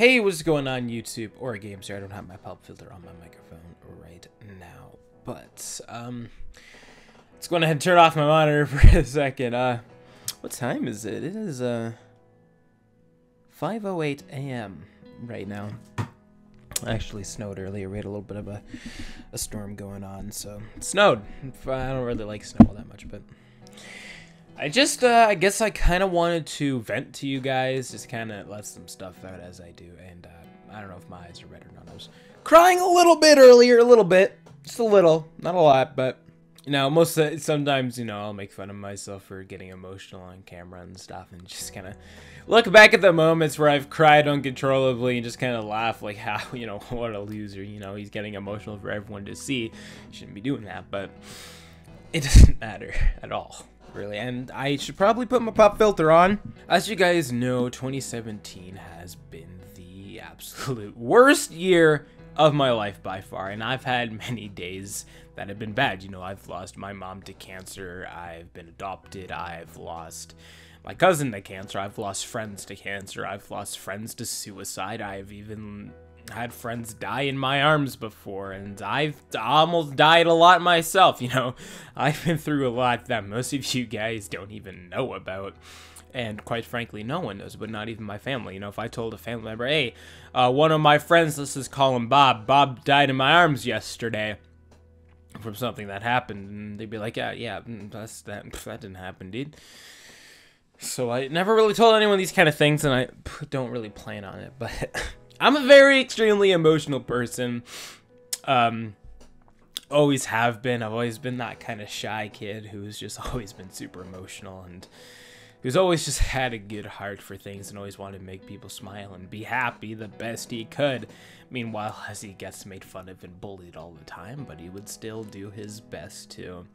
Hey, what's going on YouTube or games here? I don't have my pop filter on my microphone right now, but let's go ahead and turn off my monitor for a second. What time is it? It is 5:08 a.m. right now. Actually snowed earlier. We had a little bit of a storm going on, so it snowed. I don't really like snow all that much, but I just, I guess I kind of wanted to vent to you guys, just kind of let some stuff out as I do, and I don't know if my eyes are red or not. I was crying a little bit earlier, a little bit, just a little, not a lot, but, you know, sometimes, you know, I'll make fun of myself for getting emotional on camera and stuff, and just kind of look back at the moments where I've cried uncontrollably and just kind of laugh, like, how, you know, what a loser, you know, he's getting emotional for everyone to see. You shouldn't be doing that, but it doesn't matter at all, really. And I should probably put my pop filter on. As you guys know, 2017 has been the absolute worst year of my life by far, and I've had many days that have been bad. You know, I've lost my mom to cancer, I've been adopted, I've lost my cousin to cancer, I've lost friends to cancer, I've lost friends to suicide, I've even had friends die in my arms before, and I've almost died a lot myself. You know, I've been through a lot that most of you guys don't even know about, and quite frankly no one knows, but not even my family. You know, if I told a family member, hey, one of my friends, let's just call him Bob died in my arms yesterday from something that happened, and they'd be like, yeah, that didn't happen, dude. So I never really told anyone these kind of things, and I don't really plan on it, but I'm a very extremely emotional person. Always have been. I've always been that kind of shy kid who's just always been super emotional and who's always just had a good heart for things and always wanted to make people smile and be happy the best he could. Meanwhile, as he gets made fun of and bullied all the time, but he would still do his best to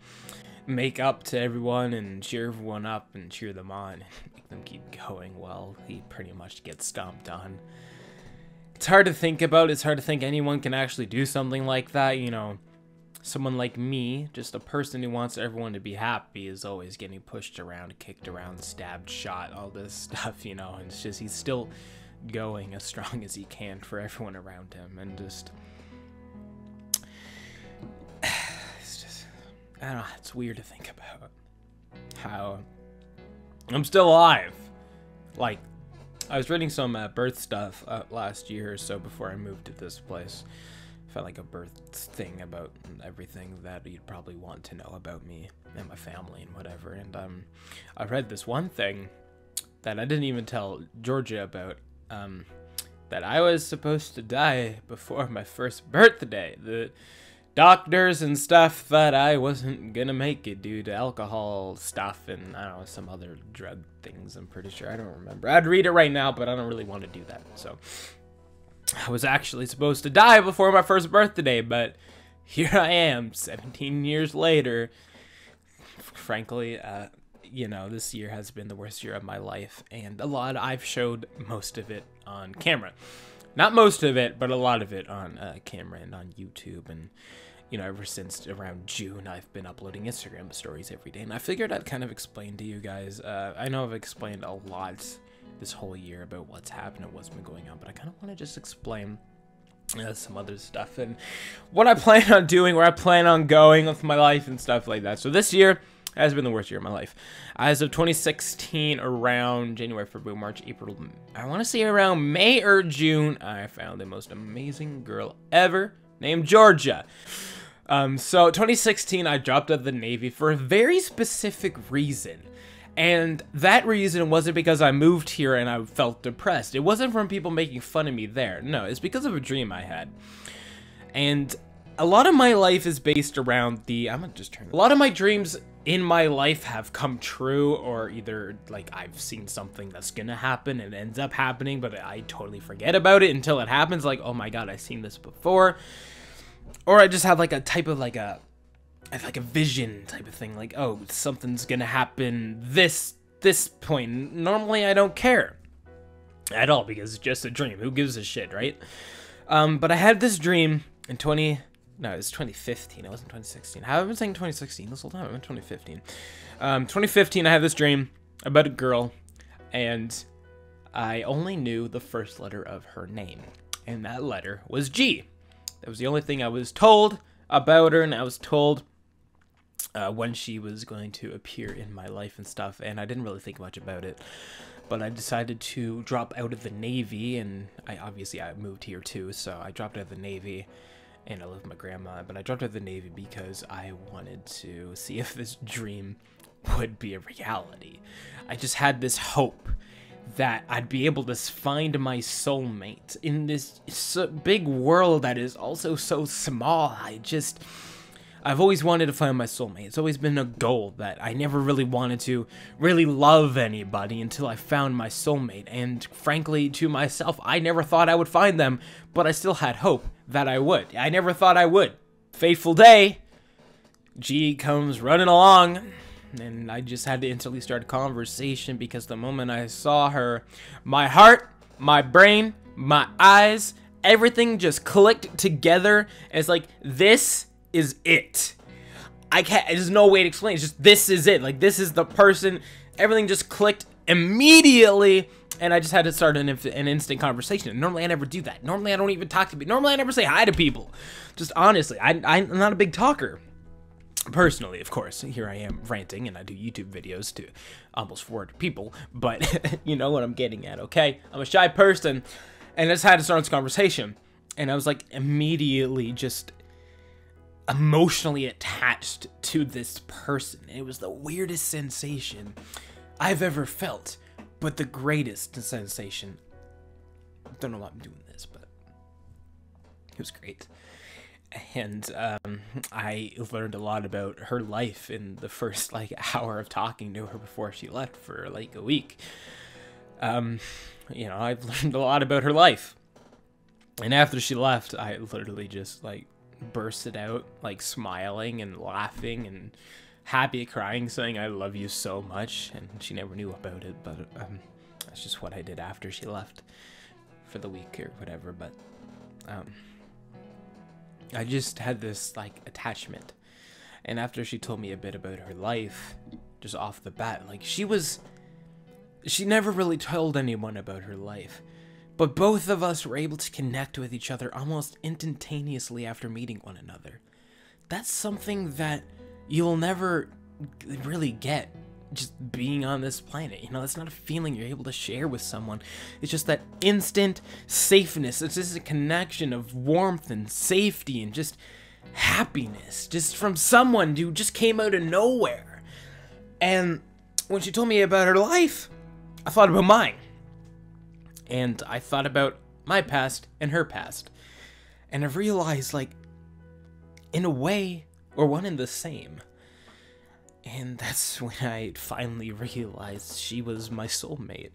make up to everyone and cheer everyone up and cheer them on and make them keep going while he pretty much gets stomped on. It's hard to think about. It's hard to think anyone can actually do something like that. You know, someone like me, just a person who wants everyone to be happy, is always getting pushed around, kicked around, stabbed, shot, all this stuff, you know, and it's just, he's still going as strong as he can for everyone around him, and just, it's just, I don't know, it's weird to think about how I'm still alive. Like, I was reading some birth stuff last year or so before I moved to this place. I felt like a birth thing about everything that you'd probably want to know about me and my family and whatever. And I read this one thing that I didn't even tell Georgia about, that I was supposed to die before my first birthday. The doctors and stuff thought I wasn't gonna make it due to alcohol stuff and, I don't know, some other drug things, I'm pretty sure. I don't remember. I'd read it right now, but I don't really want to do that. So I was actually supposed to die before my first birthday, but here I am 17 years later. Frankly, you know, this year has been the worst year of my life, and I've showed most of it on camera. Not most of it, but a lot of it on camera and on YouTube. And, you know, ever since around June, I've been uploading Instagram stories every day. And I figured I'd kind of explain to you guys. I know I've explained a lot this whole year about what's happened and what's been going on, but I kind of want to just explain some other stuff and what I plan on doing, where I plan on going with my life and stuff like that. So this year has been the worst year of my life. As of 2016, around January, February, March, April, I want to say around May or June, I found the most amazing girl ever named Georgia. So 2016, I dropped out of the Navy for a very specific reason. And that reason wasn't because I moved here and I felt depressed. It wasn't from people making fun of me there. No, it's because of a dream I had. And a lot of my life is based around a lot of my dreams in my life have come true, or either like I've seen something that's gonna happen and it ends up happening, but I totally forget about it until it happens, like, oh my god, I've seen this before. Or I just have like a type of like a vision type of thing, like, oh, something's gonna happen this point. Normally I don't care at all because it's just a dream. Who gives a shit, right? But I had this dream in no, it was 2015. It wasn't 2016. How have I been saying 2016 this whole time? I meant 2015. 2015, I had this dream about a girl, and I only knew the first letter of her name, and that letter was G. That was the only thing I was told about her, and I was told when she was going to appear in my life and stuff, and I didn't really think much about it. But I decided to drop out of the Navy, and I moved here too, so I dropped out of the Navy, and I lived with my grandma, but I dropped out of the Navy because I wanted to see if this dream would be a reality. I just had this hope that I'd be able to find my soulmate in this big world that is also so small. I've always wanted to find my soulmate. It's always been a goal that I never really wanted to really love anybody until I found my soulmate. And frankly, to myself, I never thought I would find them, but I still had hope that I would. I never thought I would. Fateful day, G comes running along, and I just had to instantly start a conversation because the moment I saw her, my heart, my brain, my eyes, everything just clicked together. It's like, this is it. There's no way to explain. It's just, this is it. Like, this is the person. Everything just clicked immediately, and I just had to start an instant conversation. And normally I never do that. Normally I don't even talk to people. Normally I never say hi to people. Just honestly, I'm not a big talker. Personally, of course, here I am ranting, and I do YouTube videos to almost 400 people, but you know what I'm getting at, okay? I'm a shy person, and I just had to start this conversation, and I was like immediately just emotionally attached to this person. It was the weirdest sensation I've ever felt, but the greatest sensation. I don't know why I'm doing this, but it was great. And I learned a lot about her life in the first hour of talking to her before she left for a week. You know, I've learned a lot about her life. And after she left, I literally just bursted out, smiling and laughing and happy, crying, saying I love you so much. And she never knew about it, but that's just what I did after she left for the week or whatever. But I just had this attachment, and after she told me a bit about her life, just off the bat, she never really told anyone about her life, but both of us were able to connect with each other almost instantaneously after meeting one another. That's something that you'll never really get just being on this planet. You know, that's not a feeling you're able to share with someone. It's just that instant safeness. It's just a connection of warmth and safety and just happiness, just from someone who just came out of nowhere. And when she told me about her life, I thought about mine, and I thought about my past and her past, and I've realized, in a way, we're one and the same. And that's when I finally realized she was my soulmate.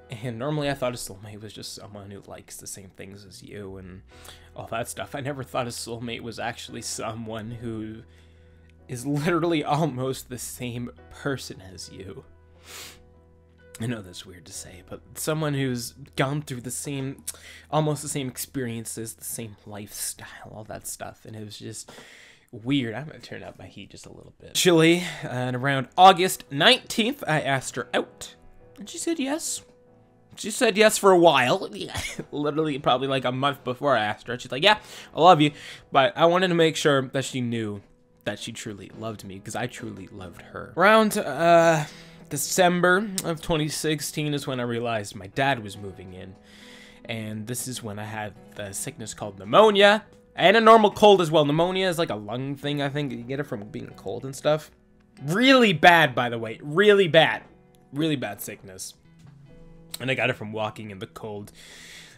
And normally I thought a soulmate was just someone who likes the same things as you and all that stuff. I never thought a soulmate was actually someone who is literally almost the same person as you. I know that's weird to say, but someone who's gone through almost the same experiences, the same lifestyle, all that stuff. And it was just weird. I'm gonna turn up my heat just a little bit. Actually, and around August 19th, I asked her out, and she said yes. She said yes for a while. Literally, probably a month before I asked her. She's like, yeah, I love you, but I wanted to make sure that she knew that she truly loved me, because I truly loved her. Around December of 2016 is when I realized my dad was moving in, and this is when I had the sickness called pneumonia. And a normal cold as well. Pneumonia is a lung thing, I think. You get it from being cold and stuff. Really bad, by the way. Really bad. Really bad sickness. And I got it from walking in the cold.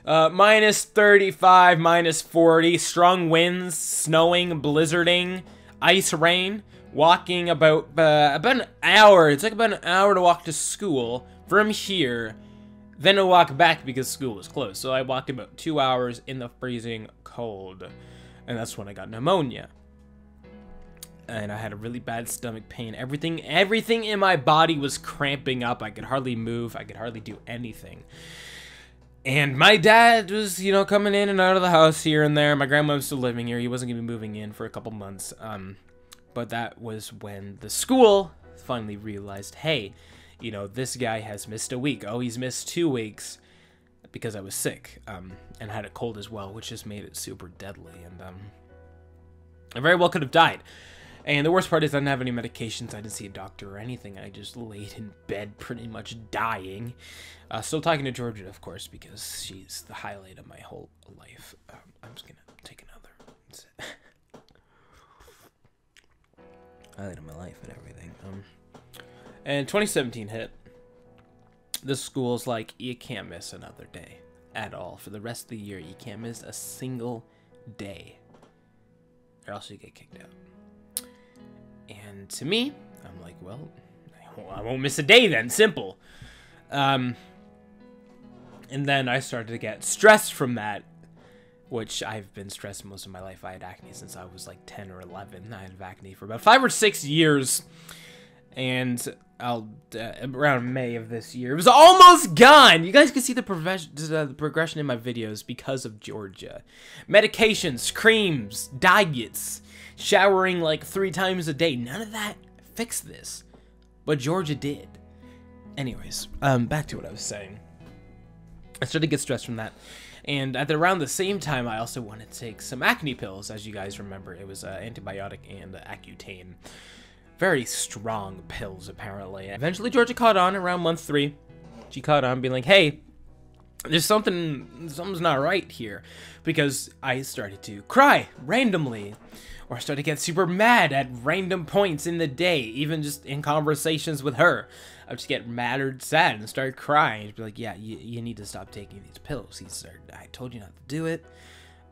Minus 35, minus 40. Strong winds, snowing, blizzarding, ice rain. Walking about an hour. It took about an hour to walk to school from here. Then to walk back because school was closed. So I walked about 2 hours in the freezing cold. And that's when I got pneumonia. And I had a really bad stomach pain. Everything in my body was cramping up. I could hardly move. I could hardly do anything. And my dad was, coming in and out of the house here and there. My grandma was still living here. He wasn't going to be moving in for a couple months. But that was when the school finally realized, hey, this guy has missed a week. Oh, he's missed 2 weeks. because I was sick, and had a cold as well, which just made it super deadly, and I very well could have died. And the worst part is I didn't have any medications, I didn't see a doctor or anything, I just laid in bed pretty much dying. Still talking to Georgia, of course, because she's the highlight of my whole life. I'm just gonna take another. Highlight of my life and everything. And 2017 hit. The school's like, you can't miss another day at all. For the rest of the year, you can't miss a single day, or else you get kicked out. And to me, I'm like, well, I won't miss a day then. Simple. And then I started to get stressed from that, which I've been stressed most of my life. I had acne since I was like 10 or 11. I had acne for about 5 or 6 years. And around May of this year, it was almost gone. You guys can see the progression in my videos because of Georgia. Medications, creams, diets, showering like 3 times a day. None of that fixed this, but Georgia did. Anyways, back to what I was saying. I started to get stressed from that. And at around the same time, I also wanted to take some acne pills. As you guys remember, it was antibiotic and Accutane. Very strong pills, apparently. Eventually, Georgia caught on around month 3. She caught on, being like, hey, there's something's not right here. Because I started to cry randomly. Or I started to get super mad at random points in the day. Even just in conversations with her. I would just get mad or sad and start crying. She'd be like, yeah, you need to stop taking these pills. I told you not to do it.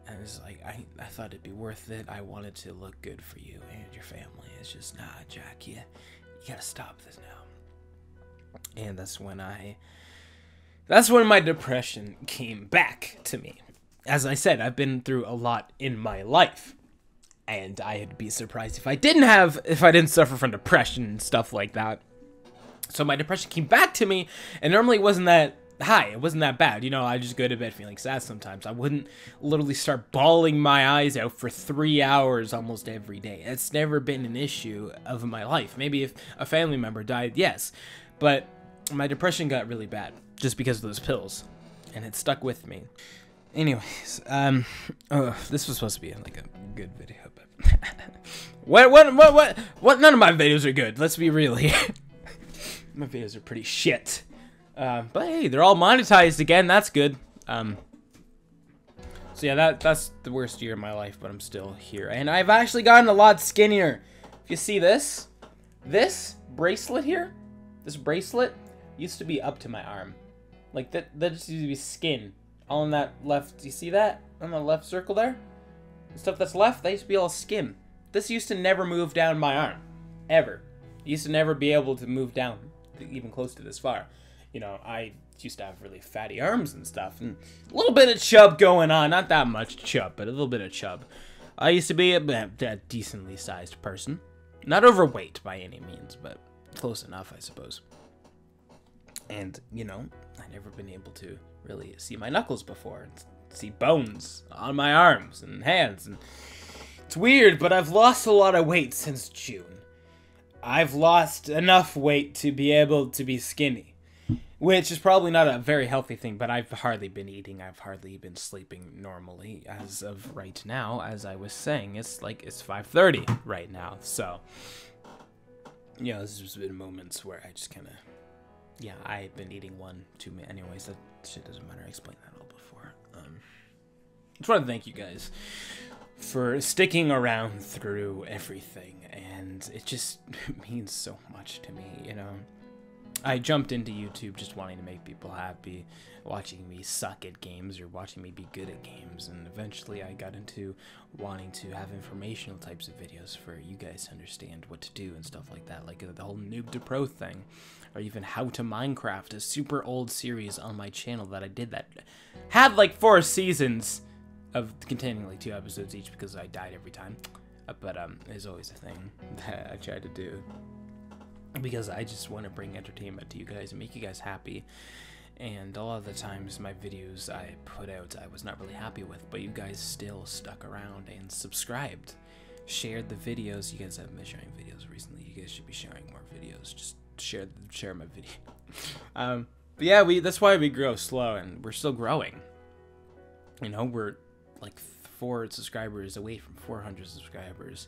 And I was like, I thought it'd be worth it. I wanted to look good for you and your family. It's just, nah, Jack, you gotta stop this now. And that's when my depression came back to me. As I said, I've been through a lot in my life. And I'd be surprised if I didn't suffer from depression and stuff like that. So my depression came back to me, and normally it wasn't that high. It wasn't that bad. You know, I just go to bed feeling sad sometimes. I wouldn't literally start bawling my eyes out for 3 hours almost every day. It's never been an issue of my life. Maybe if a family member died, yes. But my depression got really bad just because of those pills, and it stuck with me. Anyways, this was supposed to be like a good video, but what? None of my videos are good. Let's be real here. My videos are pretty shit. But hey, they're all monetized again. That's good. So yeah, that's the worst year of my life, but I'm still here. And I've actually gotten a lot skinnier. If you see this bracelet here, this bracelet used to be up to my arm. Like that just used to be skin. All on that left, do you see that? On the left circle there? The stuff that's left, that used to be all skin. This used to never move down my arm. Ever. It used to never be able to move down even close to this far. You know, I used to have really fatty arms and stuff, and a little bit of chub going on. Not that much chub, but a little bit of chub. I used to be a decently sized person. Not overweight by any means, but close enough, I suppose. And, you know, I've never been able to really see my knuckles before, and see bones on my arms and hands, and it's weird, but I've lost a lot of weight since June. I've lost enough weight to be able to be skinny, which is probably not a very healthy thing, but I've hardly been eating. I've hardly been sleeping normally as of right now. As I was saying, it's 5:30 right now. So, you know, there's just been moments where I just kind of, yeah, I've been eating one too many. Anyways, that shit doesn't matter. I explained that all before. Just want to thank you guys for sticking around through everything, and it just means so much to me, you know. I jumped into YouTube just wanting to make people happy, watching me suck at games or watching me be good at games, and eventually I got into wanting to have informational types of videos for you guys to understand what to do and stuff like that, like the whole noob to pro thing, or even how to Minecraft, a super old series on my channel that I did that had like 4 seasons of containing like 2 episodes each because I died every time. But there's always a thing that I try to do because I just want to bring entertainment to you guys and make you guys happy. And a lot of the times my videos I put out I was not really happy with, but you guys still stuck around and subscribed, shared the videos. You guys haven't been sharing videos recently. You guys should be sharing more videos. Just share my video. But yeah, that's why we grow slow, and we're still growing. You know, we're like 4 subscribers away from 400 subscribers.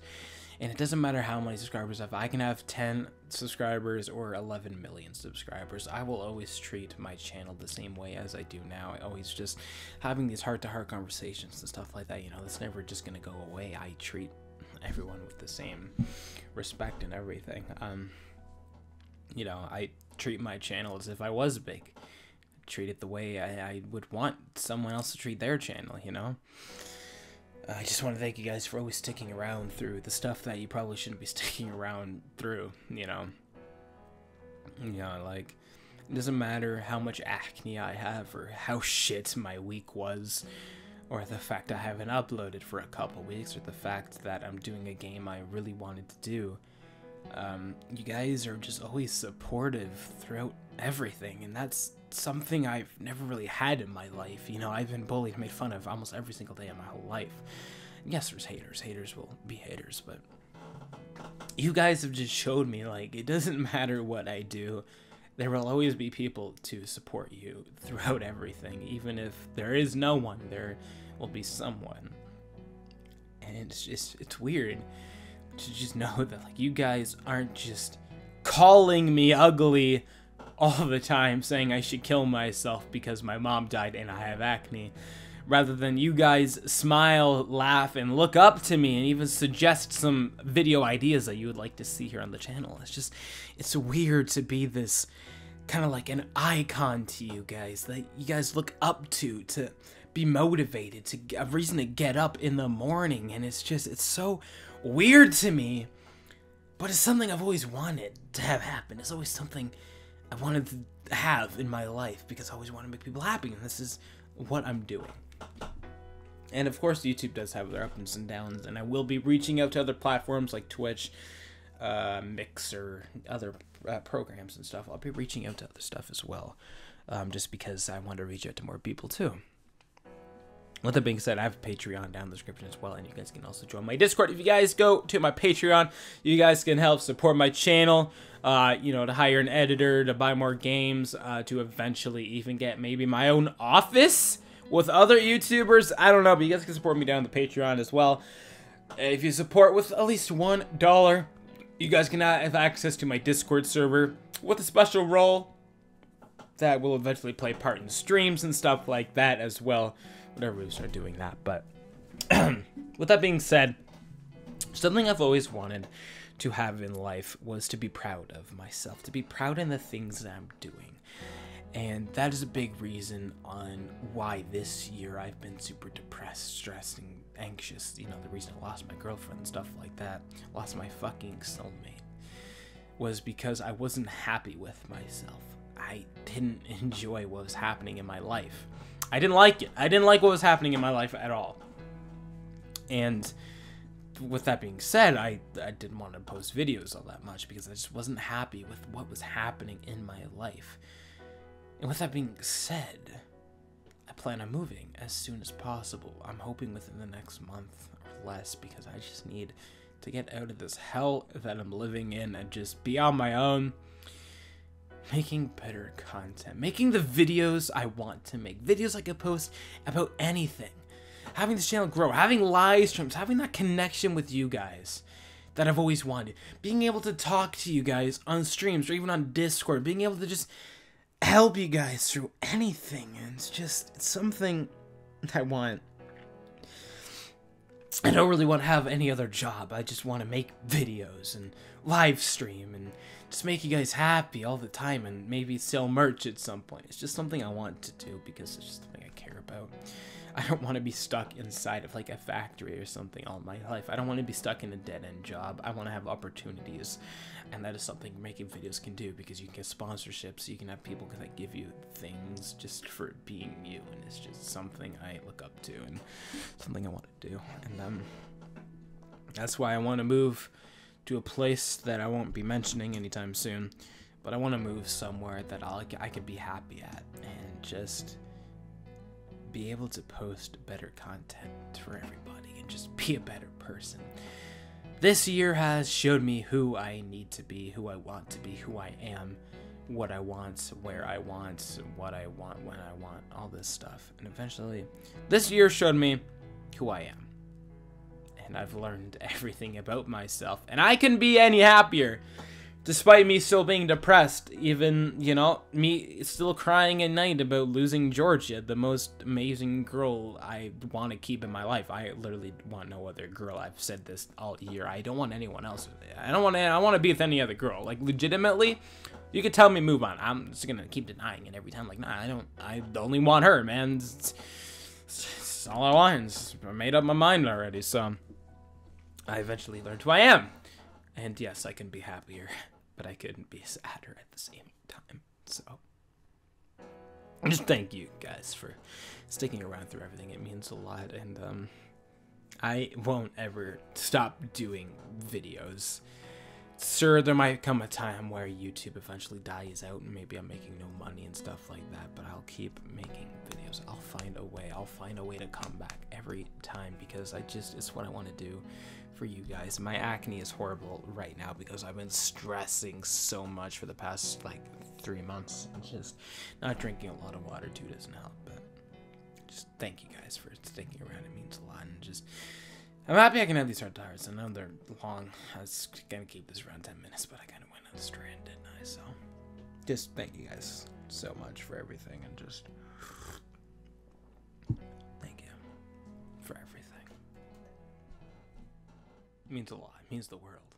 And it doesn't matter how many subscribers I have. I can have 10 subscribers or 11 million subscribers. I will always treat my channel the same way as I do now. I always just having these heart-to-heart conversations and stuff like that. You know, that's never just going to go away. I treat everyone with the same respect and everything. You know, I treat my channel as if I was big. Treat it the way I would want someone else to treat their channel, you know? I just want to thank you guys for always sticking around through the stuff that you probably shouldn't be sticking around through, you know? You know, like, it doesn't matter how much acne I have or how shit my week was, or the fact I haven't uploaded for a couple weeks, or the fact that I'm doing a game I really wanted to do. You guys are just always supportive throughout everything, and that's something I've never really had in my life. You know, I've been bullied and made fun of almost every single day of my whole life. Yes, there's haters. Haters will be haters, but you guys have just showed me, like, it doesn't matter what I do. There will always be people to support you throughout everything. Even if there is no one, there will be someone. And it's weird to just know that, like, you guys aren't just calling me ugly all the time, saying I should kill myself because my mom died and I have acne, rather than you guys smile, laugh, and look up to me and even suggest some video ideas that you would like to see here on the channel. It's weird to be this kind of like an icon to you guys, that you guys look up to be motivated, to a reason to get up in the morning, and it's so weird to me, but it's something I've always wanted to have happen. It's always something I wanted to have in my life, because I always want to make people happy, and this is what I'm doing. And of course, YouTube does have their ups and downs, and I will be reaching out to other platforms like Twitch, Mixer, other programs and stuff. I'll be reaching out to other stuff as well, just because I want to reach out to more people too. With that being said, I have a Patreon down in the description as well, and you guys can also join my Discord. If you guys go to my Patreon, you guys can help support my channel, you know, to hire an editor, to buy more games, to eventually even get maybe my own office with other YouTubers. I don't know, but you guys can support me down in the Patreon as well. If you support with at least $1, you guys can have access to my Discord server with a special role that will eventually play part in streams and stuff like that as well, whenever we start doing that. But with that being said, something I've always wanted to have in life was to be proud of myself, to be proud in the things that I'm doing. And that is a big reason on why this year I've been super depressed, stressed, and anxious. You know, the reason I lost my girlfriend and stuff like that, lost my fucking soulmate, was because I wasn't happy with myself. I didn't enjoy what was happening in my life. I didn't like it. I didn't like what was happening in my life at all. And with that being said, I didn't want to post videos all that much because I just wasn't happy with what was happening in my life. And with that being said, I plan on moving as soon as possible. I'm hoping within the next month or less, because I just need to get out of this hell that I'm living in and just be on my own, making better content, making the videos I want to make, videos I could post about anything, having this channel grow, having live streams, having that connection with you guys that I've always wanted, being able to talk to you guys on streams or even on Discord, being able to just help you guys through anything. And it's something I want. I don't really want to have any other job. I just want to make videos and live stream and just make you guys happy all the time, and maybe sell merch at some point. It's just something I want to do because it's just something I care about. I don't want to be stuck inside of like a factory or something all my life. I don't want to be stuck in a dead-end job. I want to have opportunities, and that is something making videos can do, because you can get sponsorships, you can have people that give you things just for being you, and it's just something I look up to and something I want to do. And that's why I want to move to a place that I won't be mentioning anytime soon, but I want to move somewhere that I could be happy at and just be able to post better content for everybody and just be a better person. This year has showed me who I need to be, who I want to be, who I am what I want, where I want, what I want, when I want, all this stuff. And eventually, this year showed me who I am. And I've learned everything about myself. And I can be any happier, despite me still being depressed. Even, you know, me still crying at night about losing Georgia, the most amazing girl I want to keep in my life. I literally want no other girl. I've said this all year. I don't want anyone else. I want to be with any other girl. Like, legitimately, you could tell me move on. I'm just gonna keep denying it every time. Like, nah, I only want her, man. It's all I want. I made up my mind already, so I eventually learned who I am. And yes, I can be happier, but I couldn't be sadder at the same time. So, just thank you guys for sticking around through everything. It means a lot, and I won't ever stop doing videos. Sure, there might come a time where YouTube eventually dies out and maybe I'm making no money and stuff like that, but I'll keep making videos. I'll find a way. I'll find a way to come back every time, because it's what I want to do for you guys. My acne is horrible right now because I've been stressing so much for the past like 3 months. And just not drinking a lot of water too doesn't help, but just thank you guys for sticking around. It means a lot. And just, I'm happy I can have these hard tires. I know they're long. I was gonna keep this around 10 minutes, but I kind of went on a strand, didn't I? So just thank you guys so much for everything, and just thank you for everything. It means a lot. It means the world.